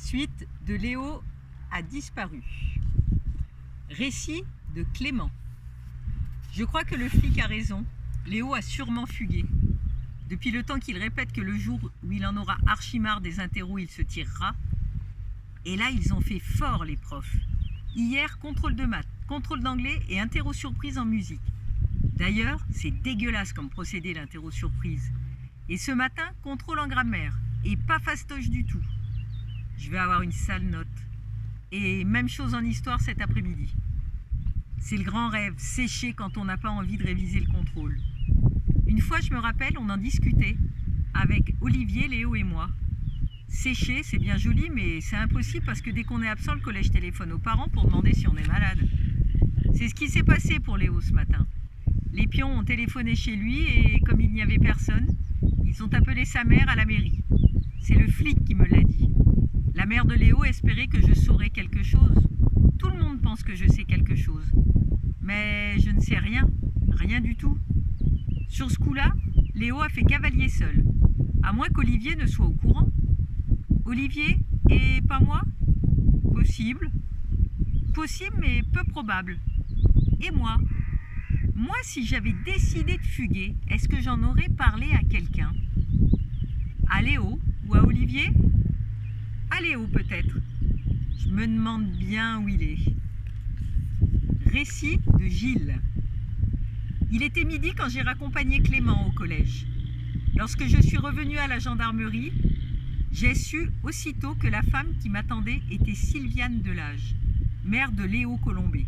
Suite de Léo a disparu. Récit de Clément. Je crois que le flic a raison. Léo a sûrement fugué. Depuis le temps qu'il répète que le jour où il en aura archi-marre des interros, il se tirera. Et là, ils ont fait fort, les profs. Hier, contrôle de maths, contrôle d'anglais et interro surprise en musique. D'ailleurs, c'est dégueulasse comme procédé l'interro surprise. Et ce matin, contrôle en grammaire. Et pas fastoche du tout. Je vais avoir une sale note. Et même chose en histoire cet après-midi. C'est le grand rêve, sécher quand on n'a pas envie de réviser le contrôle. Une fois, je me rappelle, on en discutait avec Olivier, Léo et moi. Sécher, c'est bien joli, mais c'est impossible parce que dès qu'on est absent, le collège téléphone aux parents pour demander si on est malade. C'est ce qui s'est passé pour Léo ce matin. Les pions ont téléphoné chez lui et comme il n'y avait personne, ils ont appelé sa mère à la mairie. C'est le flic qui me l'a dit. La mère de Léo espérait que je saurais quelque chose. Tout le monde pense que je sais quelque chose. Mais je ne sais rien, rien du tout. Sur ce coup-là, Léo a fait cavalier seul. À moins qu'Olivier ne soit au courant. Olivier et pas moi? Possible. Possible mais peu probable. Et moi? Moi, si j'avais décidé de fuguer, est-ce que j'en aurais parlé à quelqu'un? À Léo ou à Olivier? À Léo peut-être. Je me demande bien où il est. Récit de Gilles. Il était midi quand j'ai raccompagné Clément au collège. Lorsque je suis revenue à la gendarmerie, j'ai su aussitôt que la femme qui m'attendait était Sylviane Delage, mère de Léo Colombet.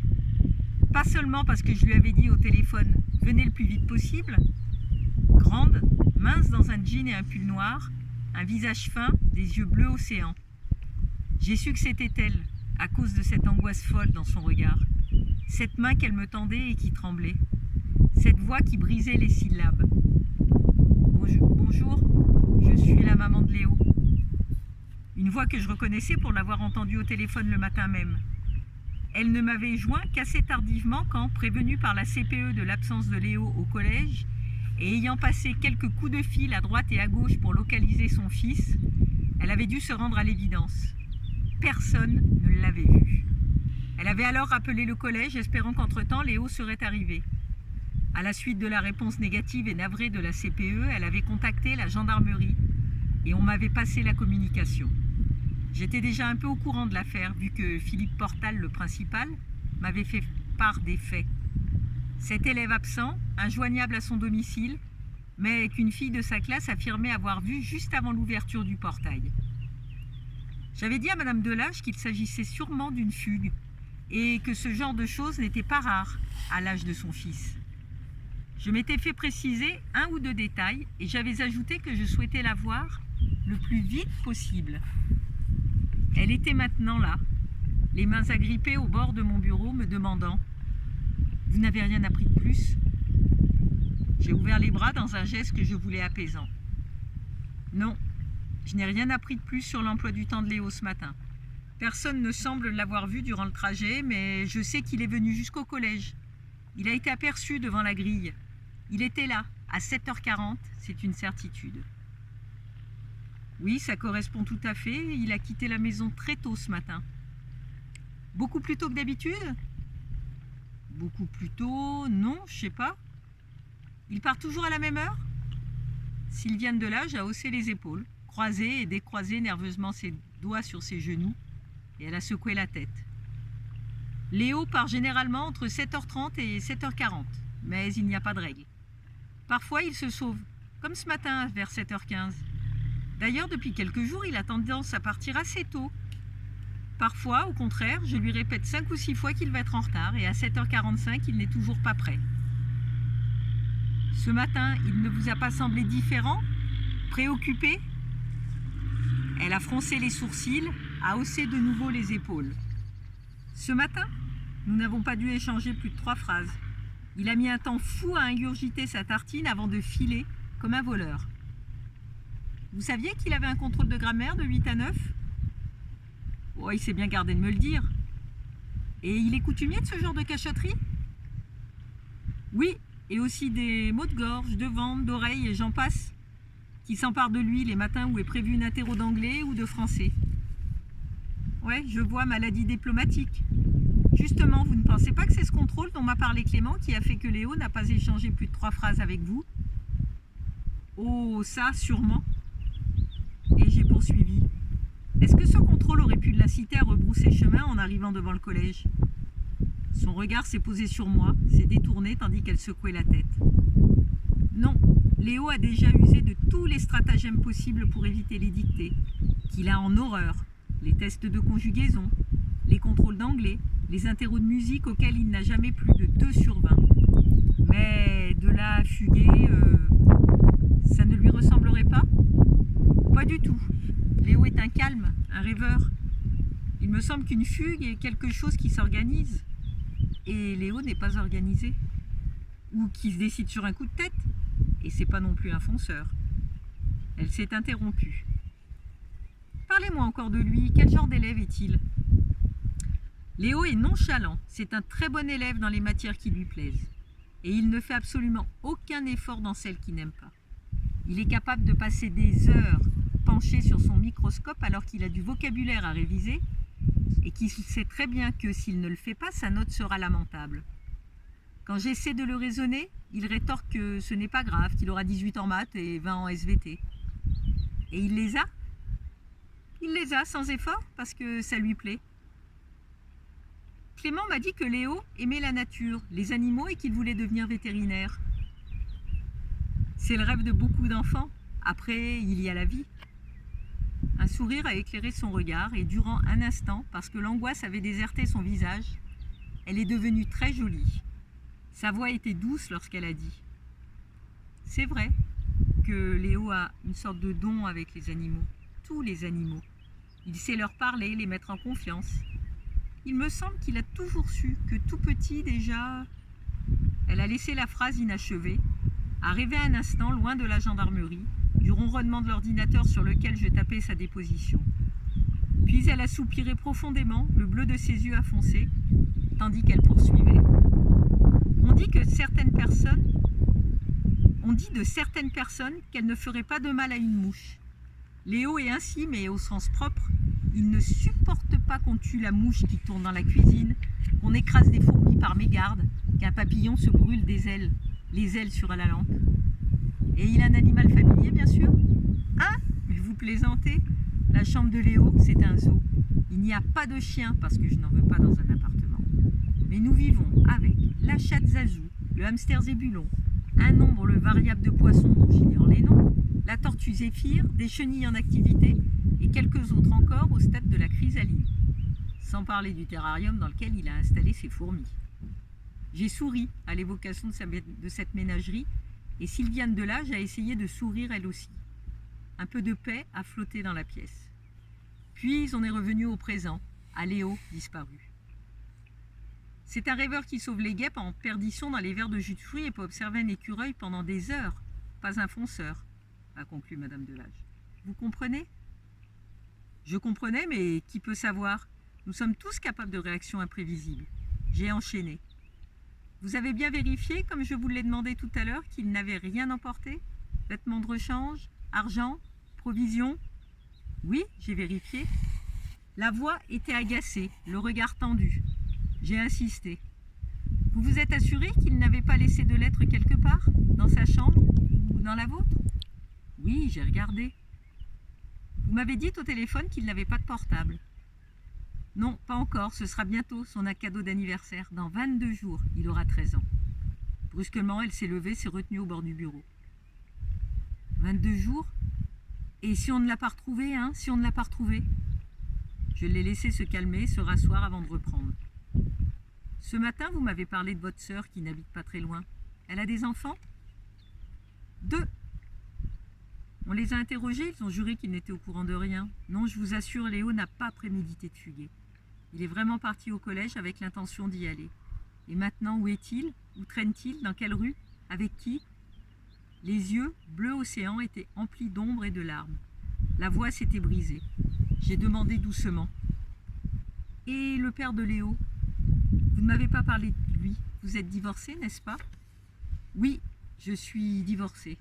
Pas seulement parce que je lui avais dit au téléphone « Venez le plus vite possible », grande, mince dans un jean et un pull noir, un visage fin, des yeux bleus océan. J'ai su que c'était elle, à cause de cette angoisse folle dans son regard, cette main qu'elle me tendait et qui tremblait, cette voix qui brisait les syllabes. Bonjour, je suis la maman de Léo. Une voix que je reconnaissais pour l'avoir entendue au téléphone le matin même. Elle ne m'avait joint qu'assez tardivement quand, prévenue par la CPE de l'absence de Léo au collège, et ayant passé quelques coups de fil à droite et à gauche pour localiser son fils, elle avait dû se rendre à l'évidence. Personne ne l'avait vu. Elle avait alors rappelé le collège, espérant qu'entre-temps, Léo serait arrivé. À la suite de la réponse négative et navrée de la CPE, elle avait contacté la gendarmerie et on m'avait passé la communication. J'étais déjà un peu au courant de l'affaire, vu que Philippe Portal, le principal, m'avait fait part des faits. Cet élève absent, injoignable à son domicile, mais qu'une fille de sa classe affirmait avoir vu juste avant l'ouverture du portail. J'avais dit à Madame Delage qu'il s'agissait sûrement d'une fugue et que ce genre de choses n'était pas rare à l'âge de son fils. Je m'étais fait préciser un ou deux détails et j'avais ajouté que je souhaitais la voir le plus vite possible. Elle était maintenant là, les mains agrippées au bord de mon bureau, me demandant « Vous n'avez rien appris de plus ?» J'ai ouvert les bras dans un geste que je voulais apaisant. « Non, je n'ai rien appris de plus sur l'emploi du temps de Léo ce matin. Personne ne semble l'avoir vu durant le trajet, mais je sais qu'il est venu jusqu'au collège. Il a été aperçu devant la grille. Il était là, à 7h40, c'est une certitude. » Oui, ça correspond tout à fait. Il a quitté la maison très tôt ce matin. Beaucoup plus tôt que d'habitude? Beaucoup plus tôt? Non, je sais pas. Il part toujours à la même heure? Sylviane Delage a haussé les épaules, croisé et décroisé nerveusement ses doigts sur ses genoux, et elle a secoué la tête. Léo part généralement entre 7h30 et 7h40, mais il n'y a pas de règle. Parfois, il se sauve, comme ce matin vers 7h15. D'ailleurs, depuis quelques jours, il a tendance à partir assez tôt. Parfois, au contraire, je lui répète 5 ou 6 fois qu'il va être en retard et à 7h45, il n'est toujours pas prêt. Ce matin, il ne vous a pas semblé différent? Préoccupé? Elle a froncé les sourcils, a haussé de nouveau les épaules. Ce matin, nous n'avons pas dû échanger plus de 3 phrases. Il a mis un temps fou à ingurgiter sa tartine avant de filer comme un voleur. Vous saviez qu'il avait un contrôle de grammaire de 8 à 9? Oh, il s'est bien gardé de me le dire. Et il est coutumier de ce genre de cachotterie? Oui, et aussi des maux de gorge, de ventre, d'oreille et j'en passe, qui s'emparent de lui les matins où est prévu une interro d'anglais ou de français. Ouais, je vois maladie diplomatique. Justement, vous ne pensez pas que c'est ce contrôle dont m'a parlé Clément qui a fait que Léo n'a pas échangé plus de 3 phrases avec vous? Oh, ça, sûrement. Et j'ai poursuivi. Est-ce que ce contrôle aurait pu l'inciter à rebrousser chemin en arrivant devant le collège? Son regard s'est posé sur moi, s'est détourné tandis qu'elle secouait la tête. Non, Léo a déjà usé de tous les stratagèmes possibles pour éviter les dictées, qu'il a en horreur, les tests de conjugaison, les contrôles d'anglais, les interros de musique auxquels il n'a jamais plus de 2 sur 20. Mais de là à fuguer, ça ne lui ressemblerait pas? Pas du tout. Léo est un calme, un rêveur. Il me semble qu'une fugue est quelque chose qui s'organise. Et Léo n'est pas organisé. Ou qui se décide sur un coup de tête. Et c'est pas non plus un fonceur. Elle s'est interrompue. Parlez-moi encore de lui. Quel genre d'élève est-il? Léo est nonchalant. C'est un très bon élève dans les matières qui lui plaisent. Et il ne fait absolument aucun effort dans celles qu'il n'aime pas. Il est capable de passer des heures penché sur son microscope alors qu'il a du vocabulaire à réviser et qu'il sait très bien que s'il ne le fait pas, sa note sera lamentable. Quand j'essaie de le raisonner, il rétorque que ce n'est pas grave, qu'il aura 18 en maths et 20 en SVT. Et il les a? Il les a sans effort parce que ça lui plaît. Clément m'a dit que Léo aimait la nature, les animaux et qu'il voulait devenir vétérinaire. C'est le rêve de beaucoup d'enfants. Après, il y a la vie. Un sourire a éclairé son regard et durant un instant, parce que l'angoisse avait déserté son visage, elle est devenue très jolie. Sa voix était douce lorsqu'elle a dit « C'est vrai que Léo a une sorte de don avec les animaux, tous les animaux. Il sait leur parler, les mettre en confiance. Il me semble qu'il a toujours su que tout petit déjà... » Elle a laissé la phrase inachevée, a rêvé un instant loin de la gendarmerie, du ronronnement de l'ordinateur sur lequel je tapais sa déposition. Puis elle a soupiré profondément, le bleu de ses yeux a foncé, tandis qu'elle poursuivait. On dit de certaines personnes qu'elles ne feraient pas de mal à une mouche. Léo est ainsi, mais au sens propre. Il ne supporte pas qu'on tue la mouche qui tourne dans la cuisine, qu'on écrase des fourmis par mégarde, qu'un papillon se brûle des ailes, les ailes sur la lampe. Et il a un animal familier, bien sûr. Hein? Mais vous plaisantez? La chambre de Léo, c'est un zoo. Il n'y a pas de chien parce que je n'en veux pas dans un appartement. Mais nous vivons avec la chatte Zazou, le hamster Zébulon, un nombre variable de poissons dont j'ignore les noms, la tortue Zéphyr, des chenilles en activité et quelques autres encore au stade de la chrysalide. Sans parler du terrarium dans lequel il a installé ses fourmis. J'ai souri à l'évocation de cette ménagerie et Sylviane Delage a essayé de sourire elle aussi. Un peu de paix a flotté dans la pièce. Puis on est revenu au présent, à Léo disparu. C'est un rêveur qui sauve les guêpes en perdition dans les verres de jus de fruits et peut observer un écureuil pendant des heures, pas un fonceur, a conclu Madame Delage. Vous comprenez? Je comprenais, mais qui peut savoir? Nous sommes tous capables de réactions imprévisibles. J'ai enchaîné. Vous avez bien vérifié, comme je vous l'ai demandé tout à l'heure, qu'il n'avait rien emporté? Vêtements de rechange, argent, provisions? Oui, j'ai vérifié. La voix était agacée, le regard tendu. J'ai insisté. Vous vous êtes assuré qu'il n'avait pas laissé de lettres quelque part? Dans sa chambre? Ou dans la vôtre? Oui, j'ai regardé. Vous m'avez dit au téléphone qu'il n'avait pas de portable. Non, pas encore, ce sera bientôt son cadeau d'anniversaire. Dans 22 jours, il aura 13 ans. Brusquement, elle s'est levée, s'est retenue au bord du bureau. 22 jours? Et si on ne l'a pas retrouvé, hein? Si on ne l'a pas retrouvé? Je l'ai laissé se calmer, se rasseoir avant de reprendre. Ce matin, vous m'avez parlé de votre sœur qui n'habite pas très loin. Elle a des enfants? 2. On les a interrogés, ils ont juré qu'ils n'étaient au courant de rien. Non, je vous assure, Léo n'a pas prémédité de fuguer. Il est vraiment parti au collège avec l'intention d'y aller. Et maintenant, où est-il? Où traîne-t-il? Dans quelle rue? Avec qui? Les yeux, bleu océan, étaient emplis d'ombre et de larmes. La voix s'était brisée. J'ai demandé doucement. Et le père de Léo? Vous ne m'avez pas parlé de lui. Vous êtes divorcée, n'est-ce pas? Oui, je suis divorcée.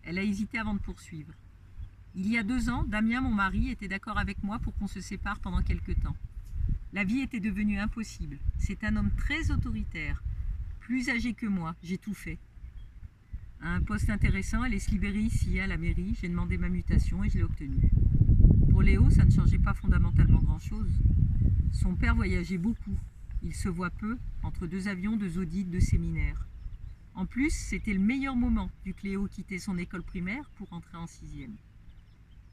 Elle a hésité avant de poursuivre. Il y a 2 ans, Damien, mon mari, était d'accord avec moi pour qu'on se sépare pendant quelque temps. La vie était devenue impossible. C'est un homme très autoritaire. Plus âgé que moi, j'ai tout fait. Un poste intéressant allait se libérer ici, à la mairie. J'ai demandé ma mutation et je l'ai obtenue. Pour Léo, ça ne changeait pas fondamentalement grand-chose. Son père voyageait beaucoup. Il se voit peu, entre 2 avions, 2 audits, 2 séminaires. En plus, c'était le meilleur moment, vu que Léo quittait son école primaire pour entrer en 6e.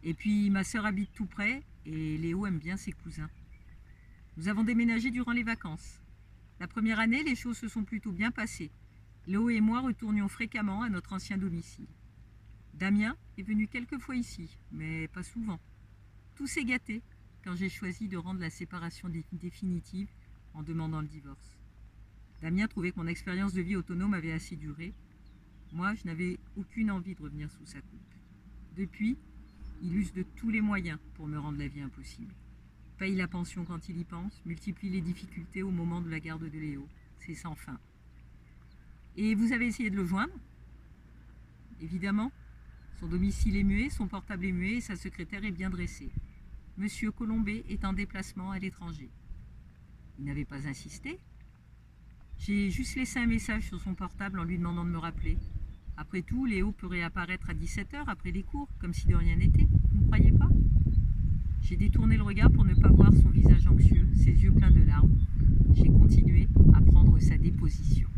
Et puis, ma sœur habite tout près et Léo aime bien ses cousins. Nous avons déménagé durant les vacances. La première année, les choses se sont plutôt bien passées. Léo et moi retournions fréquemment à notre ancien domicile. Damien est venu quelques fois ici, mais pas souvent. Tout s'est gâté quand j'ai choisi de rendre la séparation définitive en demandant le divorce. Damien trouvait que mon expérience de vie autonome avait assez duré. Moi, je n'avais aucune envie de revenir sous sa coupe. Depuis, il use de tous les moyens pour me rendre la vie impossible. Paye la pension quand il y pense, multiplie les difficultés au moment de la garde de Léo. C'est sans fin. Et vous avez essayé de le joindre? Évidemment. Son domicile est muet, son portable est muet et sa secrétaire est bien dressée. Monsieur Colombet est en déplacement à l'étranger. Il n'avait pas insisté. J'ai juste laissé un message sur son portable en lui demandant de me rappeler. Après tout, Léo peut réapparaître à 17h après les cours, comme si de rien n'était. Vous ne croyez pas? J'ai détourné le regard pour ne pas voir son visage anxieux, ses yeux pleins de larmes. J'ai continué à prendre sa déposition.